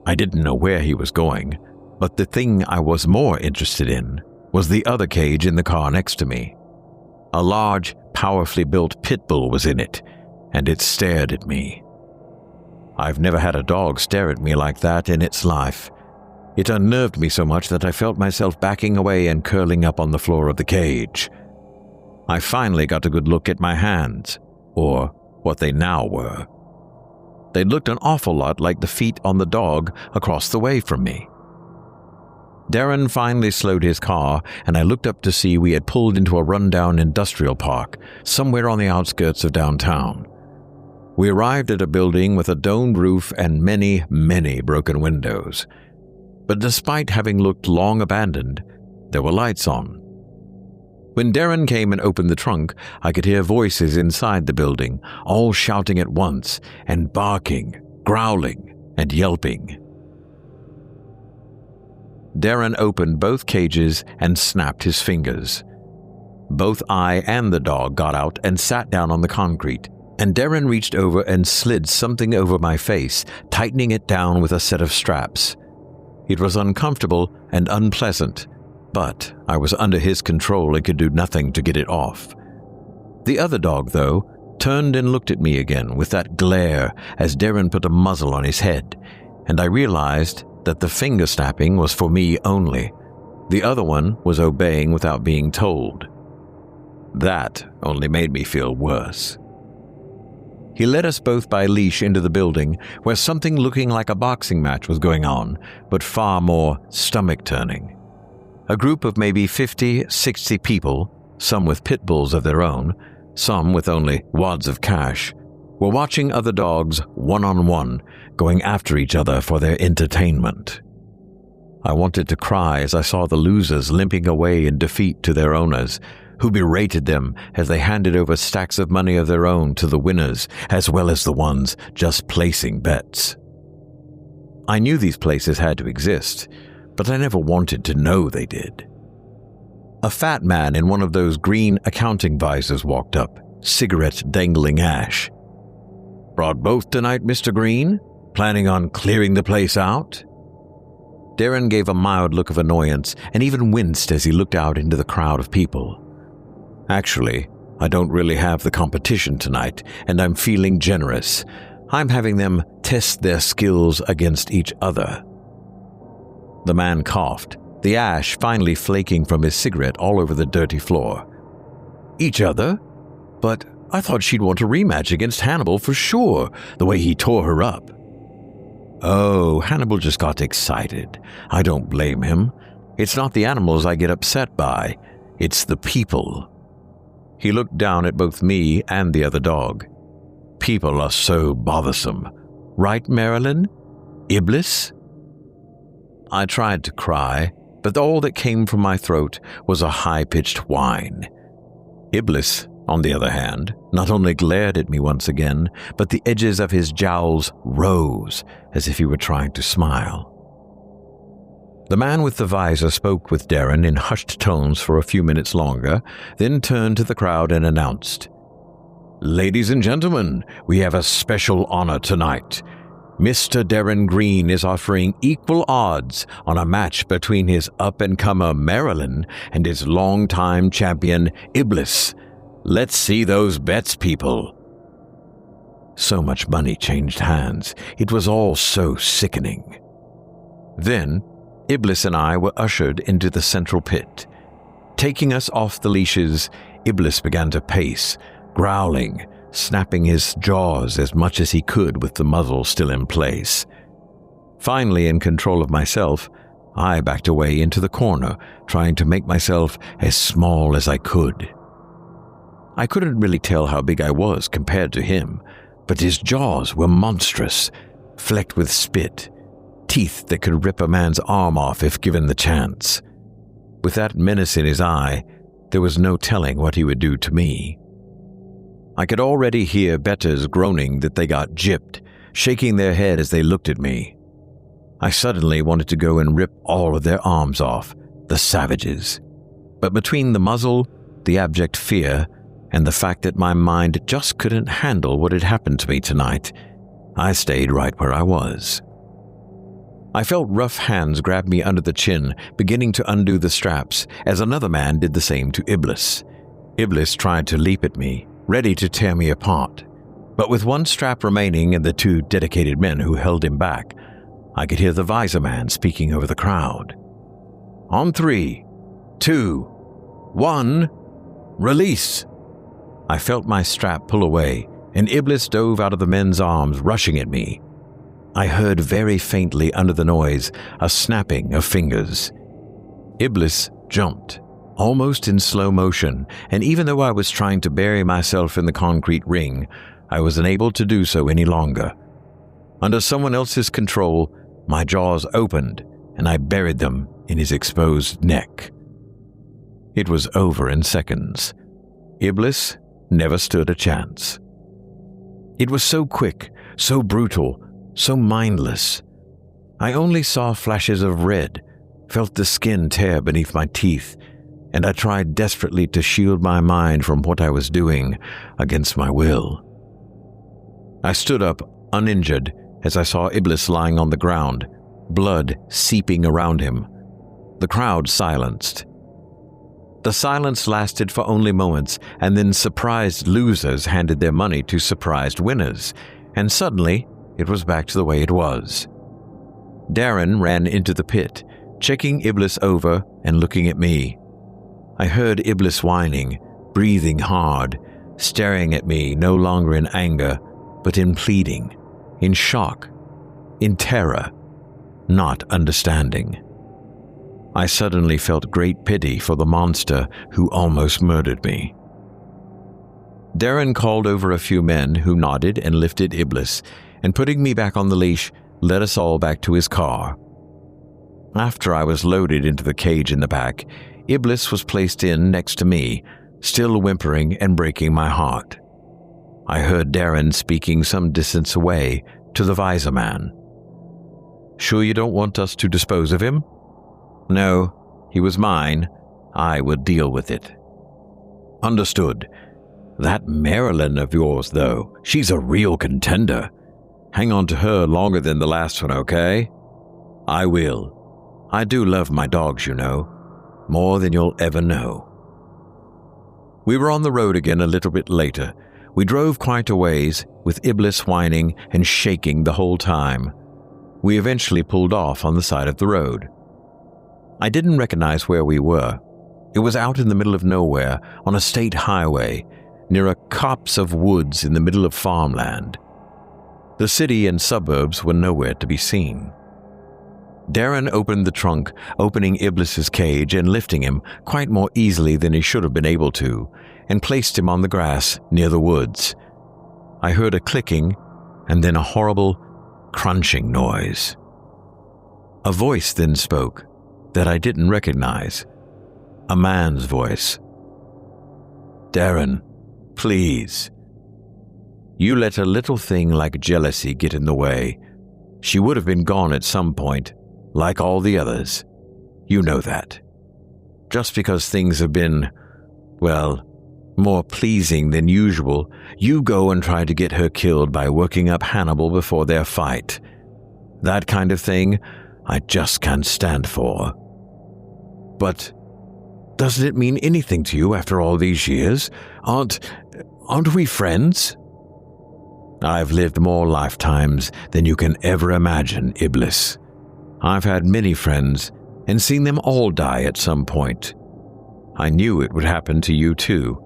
I didn't know where he was going, but the thing I was more interested in was the other cage in the car next to me. A large, powerfully built pit bull was in it, and it stared at me. I've never had a dog stare at me like that in its life. It unnerved me so much that I felt myself backing away and curling up on the floor of the cage. I finally got a good look at my hands, or what they now were. They looked an awful lot like the feet on the dog across the way from me. Darren finally slowed his car, and I looked up to see we had pulled into a rundown industrial park somewhere on the outskirts of downtown. We arrived at a building with a domed roof and many, many broken windows. But despite having looked long abandoned, there were lights on. When Darren came and opened the trunk, I could hear voices inside the building, all shouting at once, and barking, growling, and yelping. Darren opened both cages and snapped his fingers. Both I and the dog got out and sat down on the concrete, and Darren reached over and slid something over my face, tightening it down with a set of straps. It was uncomfortable and unpleasant, but I was under his control and could do nothing to get it off. The other dog, though, turned and looked at me again with that glare as Darren put a muzzle on his head, and I realized that the finger snapping was for me only. The other one was obeying without being told. That only made me feel worse. He led us both by leash into the building where something looking like a boxing match was going on, but far more stomach-turning. A group of maybe 50, 60 people, some with pit bulls of their own, some with only wads of cash, were watching other dogs one-on-one, going after each other for their entertainment. I wanted to cry as I saw the losers limping away in defeat to their owners, who berated them as they handed over stacks of money of their own to the winners, as well as the ones just placing bets. I knew these places had to exist, but I never wanted to know they did. A fat man in one of those green accounting visors walked up, cigarette dangling ash. "Brought both tonight, Mr. Green? Planning on clearing the place out?" Darren gave a mild look of annoyance and even winced as he looked out into the crowd of people. "Actually, I don't really have the competition tonight, and I'm feeling generous. I'm having them test their skills against each other." The man coughed, the ash finally flaking from his cigarette all over the dirty floor. "Each other? But I thought she'd want a rematch against Hannibal for sure, the way he tore her up." "Oh, Hannibal just got excited. I don't blame him. It's not the animals I get upset by. It's the people." He looked down at both me and the other dog. "People are so bothersome. Right, Marilyn? Iblis?" I tried to cry, but all that came from my throat was a high-pitched whine. Iblis, on the other hand, not only glared at me once again, but the edges of his jowls rose as if he were trying to smile. The man with the visor spoke with Darren in hushed tones for a few minutes longer, then turned to the crowd and announced, "Ladies and gentlemen, we have a special honor tonight. Mr. Darren Green is offering equal odds on a match between his up-and-comer Marilyn and his longtime champion Iblis. Let's see those bets, people." So much money changed hands. It was all so sickening. Then, Iblis and I were ushered into the central pit. Taking us off the leashes, Iblis began to pace, growling, snapping his jaws as much as he could with the muzzle still in place. Finally, in control of myself, I backed away into the corner, trying to make myself as small as I could. I couldn't really tell how big I was compared to him, but his jaws were monstrous, flecked with spit, teeth that could rip a man's arm off if given the chance. With that menace in his eye, there was no telling what he would do to me. I could already hear betters groaning that they got gypped, shaking their head as they looked at me. I suddenly wanted to go and rip all of their arms off, the savages. But between the muzzle, the abject fear, and the fact that my mind just couldn't handle what had happened to me tonight, I stayed right where I was. I felt rough hands grab me under the chin, beginning to undo the straps, as another man did the same to Iblis. Iblis tried to leap at me, ready to tear me apart. But with one strap remaining and the two dedicated men who held him back, I could hear the visor man speaking over the crowd. On 3, 2, 1, release! I felt my strap pull away, and Iblis dove out of the men's arms, rushing at me. I heard very faintly under the noise a snapping of fingers. Iblis jumped, almost in slow motion, and even though I was trying to bury myself in the concrete ring, I was unable to do so any longer. Under someone else's control, my jaws opened, and I buried them in his exposed neck. It was over in seconds. Iblis never stood a chance. It was so quick, so brutal, so mindless. I only saw flashes of red, felt the skin tear beneath my teeth, and I tried desperately to shield my mind from what I was doing against my will. I stood up, uninjured, as I saw Iblis lying on the ground, blood seeping around him. The crowd silenced. The silence lasted for only moments, and then surprised losers handed their money to surprised winners, and suddenly it was back to the way it was. Darren ran into the pit, checking Iblis over and looking at me. I heard Iblis whining, breathing hard, staring at me no longer in anger, but in pleading, in shock, in terror, not understanding. I suddenly felt great pity for the monster who almost murdered me. Darren called over a few men who nodded and lifted Iblis, and putting me back on the leash, led us all back to his car. After I was loaded into the cage in the back, Iblis was placed in next to me, still whimpering and breaking my heart. I heard Darren speaking some distance away to the visor man. "Sure you don't want us to dispose of him?" "No, he was mine. I would deal with it." "Understood. That Marilyn of yours, though, she's a real contender. Hang on to her longer than the last one, okay?" "I will. I do love my dogs, you know. More than you'll ever know." We were on the road again a little bit later. We drove quite a ways, with Iblis whining and shaking the whole time. We eventually pulled off on the side of the road. I didn't recognize where we were. It was out in the middle of nowhere, on a state highway, near a copse of woods in the middle of farmland. The city and suburbs were nowhere to be seen. Darren opened the trunk, opening Iblis's cage and lifting him quite more easily than he should have been able to, and placed him on the grass near the woods. I heard a clicking and then a horrible, crunching noise. A voice then spoke that I didn't recognize. A man's voice. "Darren, please. You let a little thing like jealousy get in the way. She would have been gone at some point, like all the others. You know that. Just because things have been, well, more pleasing than usual, you go and try to get her killed by working up Hannibal before their fight. That kind of thing I just can't stand for. But doesn't it mean anything to you after all these years? Aren't we friends?" "I've lived more lifetimes than you can ever imagine, Iblis. I've had many friends and seen them all die at some point. I knew it would happen to you too.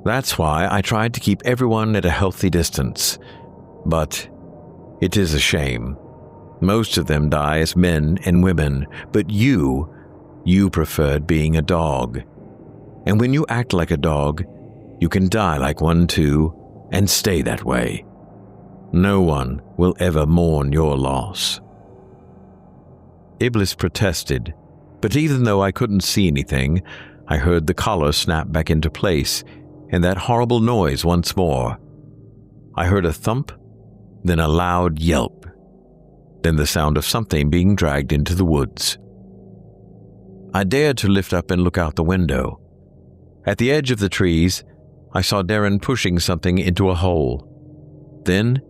That's why I tried to keep everyone at a healthy distance. But it is a shame. Most of them die as men and women, but you preferred being a dog. And when you act like a dog, you can die like one too, and stay that way. No one will ever mourn your loss." Iblis protested, but even though I couldn't see anything, I heard the collar snap back into place, and that horrible noise once more. I heard a thump, then a loud yelp, then the sound of something being dragged into the woods. I dared to lift up and look out the window. At the edge of the trees, I saw Darren pushing something into a hole. Then,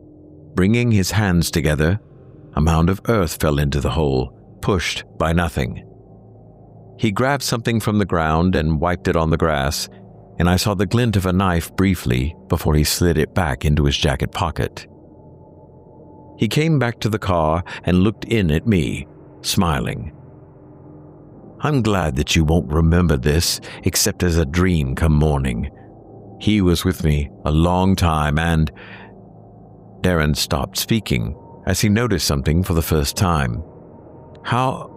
bringing his hands together, a mound of earth fell into the hole, pushed by nothing. He grabbed something from the ground and wiped it on the grass, and I saw the glint of a knife briefly before he slid it back into his jacket pocket. He came back to the car and looked in at me, smiling. "I'm glad that you won't remember this except as a dream come morning. He was with me a long time and—" Darren stopped speaking as he noticed something for the first time. How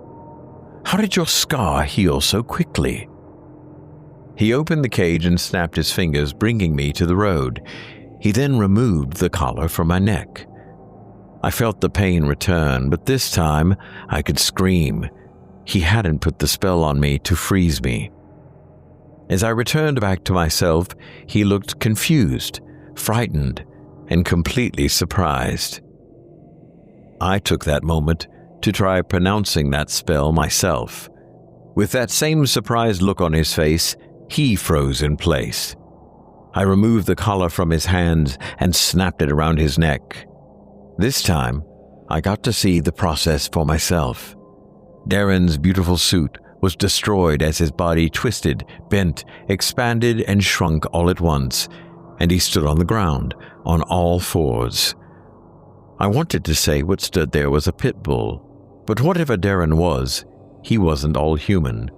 did your scar heal so quickly?" He opened the cage and snapped his fingers, bringing me to the road. He then removed the collar from my neck. I felt the pain return, but this time I could scream. He hadn't put the spell on me to freeze me. As I returned back to myself, he looked confused, frightened, and completely surprised. I took that moment to try pronouncing that spell myself. With that same surprised look on his face, he froze in place. I removed the collar from his hands and snapped it around his neck. This time, I got to see the process for myself. Darren's beautiful suit was destroyed as his body twisted, bent, expanded, and shrunk all at once, and he stood on the ground, on all fours. I wanted to say what stood there was a pit bull, but whatever Darren was, he wasn't all human.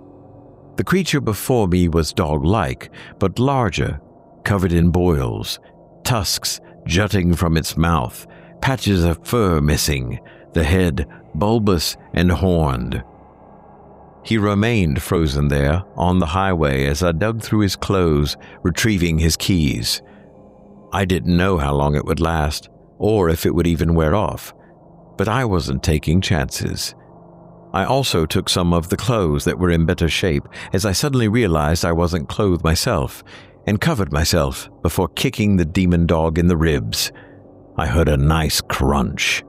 The creature before me was dog-like, but larger, covered in boils, tusks jutting from its mouth, patches of fur missing, the head bulbous and horned. He remained frozen there on the highway as I dug through his clothes, retrieving his keys. I didn't know how long it would last, or if it would even wear off, but I wasn't taking chances. I also took some of the clothes that were in better shape as I suddenly realized I wasn't clothed myself, and covered myself before kicking the demon dog in the ribs. I heard a nice crunch.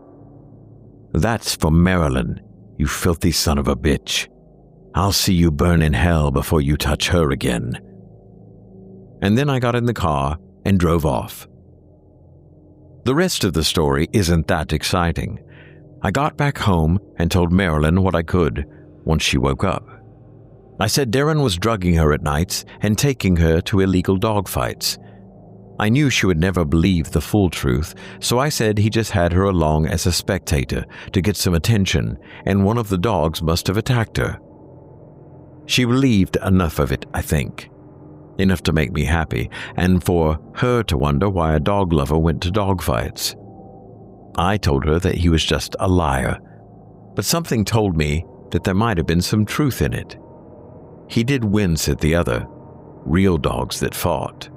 "That's for Marilyn, you filthy son of a bitch. I'll see you burn in hell before you touch her again." And then I got in the car and drove off. The rest of the story isn't that exciting. I got back home and told Marilyn what I could once she woke up. I said Darren was drugging her at nights and taking her to illegal dogfights. I knew she would never believe the full truth, so I said he just had her along as a spectator to get some attention, and one of the dogs must have attacked her. She believed enough of it, I think. Enough to make me happy, and for her to wonder why a dog lover went to dogfights. I told her that he was just a liar, but something told me that there might have been some truth in it. He did wince at the other, real dogs that fought.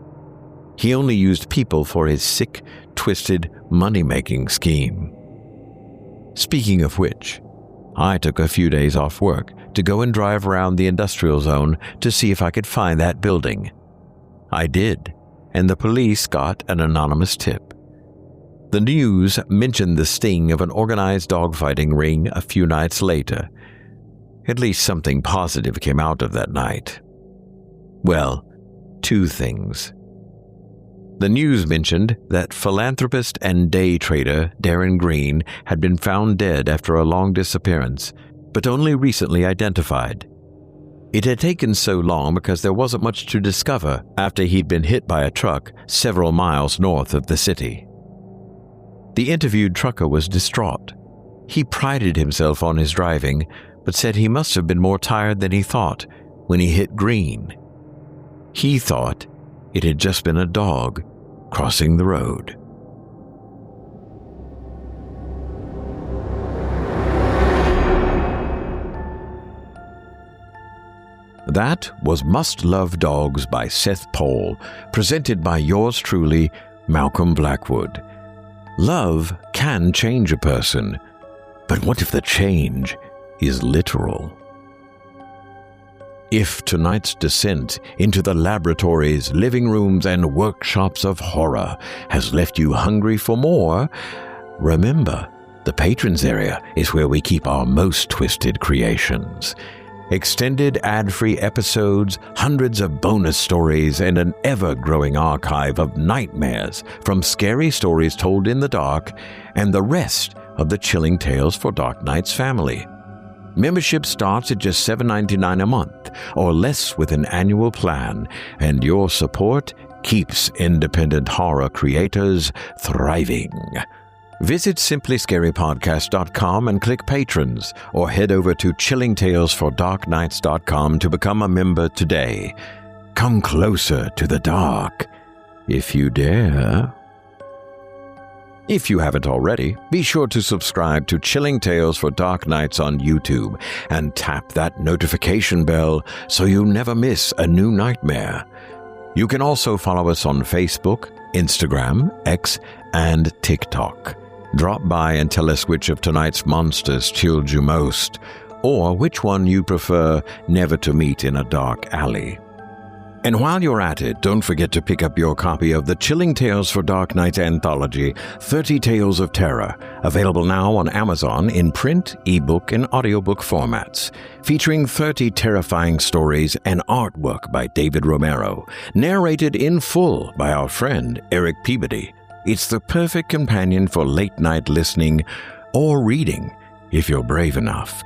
He only used people for his sick, twisted, money-making scheme. Speaking of which, I took a few days off work to go and drive around the industrial zone to see if I could find that building. I did, and the police got an anonymous tip. The news mentioned the sting of an organized dogfighting ring a few nights later. At least something positive came out of that night. Well, two things. The news mentioned that philanthropist and day trader Darren Green had been found dead after a long disappearance, but only recently identified. It had taken so long because there wasn't much to discover after he'd been hit by a truck several miles north of the city. The interviewed trucker was distraught. He prided himself on his driving, but said he must have been more tired than he thought when he hit Green. He thought it had just been a dog crossing the road. That was Must Love Dogs by Seth Paul, presented by yours truly, Malcolm Blackwood. Love can change a person, but what if the change is literal? If tonight's descent into the laboratories, living rooms, and workshops of horror has left you hungry for more, remember, the patrons area is where we keep our most twisted creations. Extended ad-free episodes, hundreds of bonus stories, and an ever-growing archive of nightmares from scary stories told in the dark, and the rest of the Chilling Tales for Dark Nights family. Membership starts at just $7.99 a month or less with an annual plan, and your support keeps independent horror creators thriving. Visit simplyscarypodcast.com and click Patrons, or head over to chillingtalesfordarknights.com to become a member today. Come closer to the dark, if you dare. If you haven't already, be sure to subscribe to Chilling Tales for Dark Nights on YouTube and tap that notification bell so you never miss a new nightmare. You can also follow us on Facebook, Instagram, X, and TikTok. Drop by and tell us which of tonight's monsters chilled you most, or which one you prefer never to meet in a dark alley. And while you're at it, don't forget to pick up your copy of the Chilling Tales for Dark Nights anthology, 30 Tales of Terror, available now on Amazon in print, ebook, and audiobook formats, featuring 30 terrifying stories and artwork by David Romero, narrated in full by our friend Eric Peabody. It's the perfect companion for late-night listening or reading, if you're brave enough.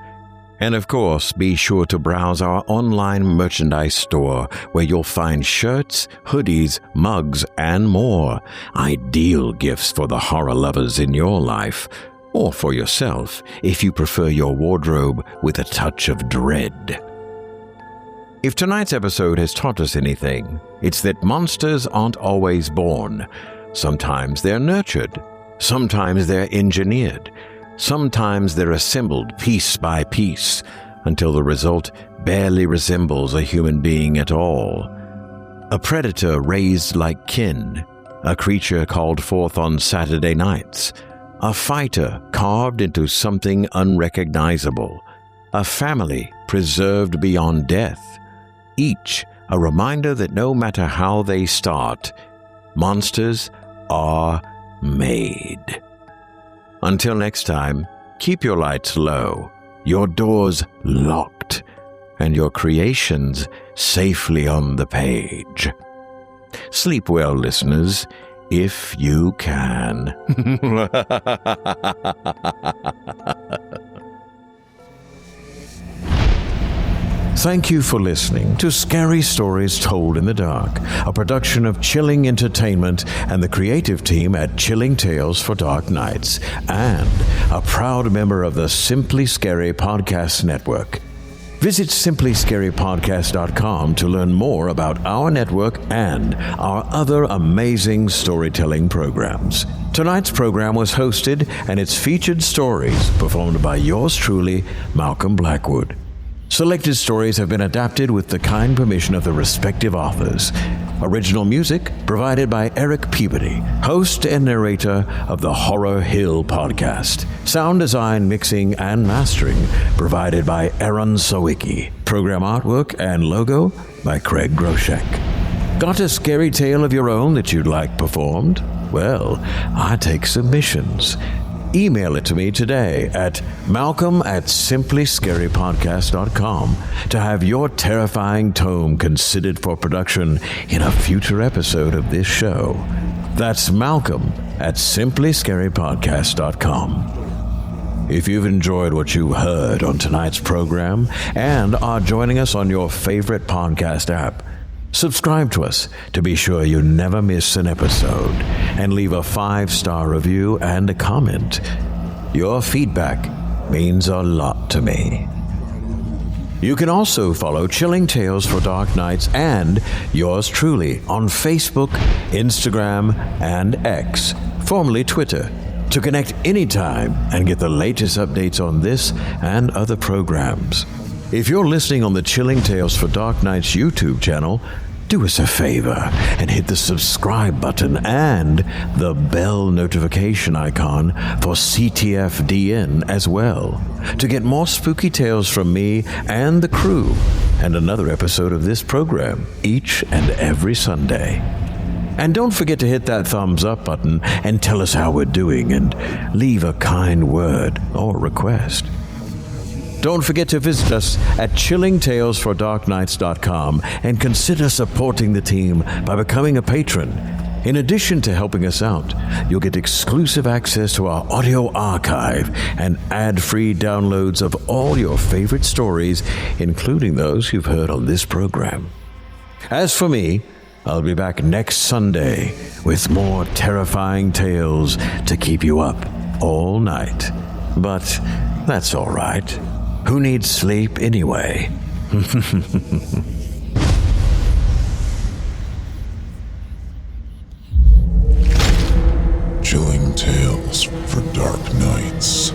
And of course, be sure to browse our online merchandise store where you'll find shirts, hoodies, mugs, and more. Ideal gifts for the horror lovers in your life, or for yourself if you prefer your wardrobe with a touch of dread. If tonight's episode has taught us anything, it's that monsters aren't always born. Sometimes they're nurtured. Sometimes they're engineered. Sometimes they're assembled piece by piece until the result barely resembles a human being at all. A predator raised like kin, a creature called forth on Saturday nights, a fighter carved into something unrecognizable, a family preserved beyond death, each a reminder that no matter how they start, monsters are made. Until next time, keep your lights low, your doors locked, and your creations safely on the page. Sleep well, listeners, if you can. Thank you for listening to Scary Stories Told in the Dark, a production of Chilling Entertainment and the creative team at Chilling Tales for Dark Nights, and a proud member of the Simply Scary Podcast Network. Visit simplyscarypodcast.com to learn more about our network and our other amazing storytelling programs. Tonight's program was hosted and its featured stories performed by yours truly, Malcolm Blackwood. Selected stories have been adapted with the kind permission of the respective authors. Original music provided by Eric Peabody, host and narrator of the Horror Hill podcast. Sound design, mixing, and mastering provided by Aaron Sawicki. Program artwork and logo by Craig Groshek. Got a scary tale of your own that you'd like performed? Well, I take submissions. Email it to me today at malcolm@simplyscarypodcast.com to have your terrifying tome considered for production in a future episode of this show. That's malcolm@simplyscarypodcast.com. If you've enjoyed what you heard on tonight's program and are joining us on your favorite podcast app, subscribe to us to be sure you never miss an episode, and leave a 5-star review and a comment. Your feedback means a lot to me. You can also follow Chilling Tales for Dark Nights and yours truly on Facebook, Instagram, and X, formerly Twitter, to connect anytime and get the latest updates on this and other programs. If you're listening on the Chilling Tales for Dark Nights YouTube channel, do us a favor and hit the subscribe button and the bell notification icon for ctfdn as well to get more spooky tales from me and the crew and another episode of this program each and every Sunday. And don't forget to hit that thumbs up button and tell us how we're doing and leave a kind word or request. Don't forget to visit us at chillingtalesfordarknights.com and consider supporting the team by becoming a patron. In addition to helping us out, you'll get exclusive access to our audio archive and ad-free downloads of all your favorite stories, including those you've heard on this program. As for me, I'll be back next Sunday with more terrifying tales to keep you up all night. But that's all right. Who needs sleep anyway? Chilling tales for dark nights.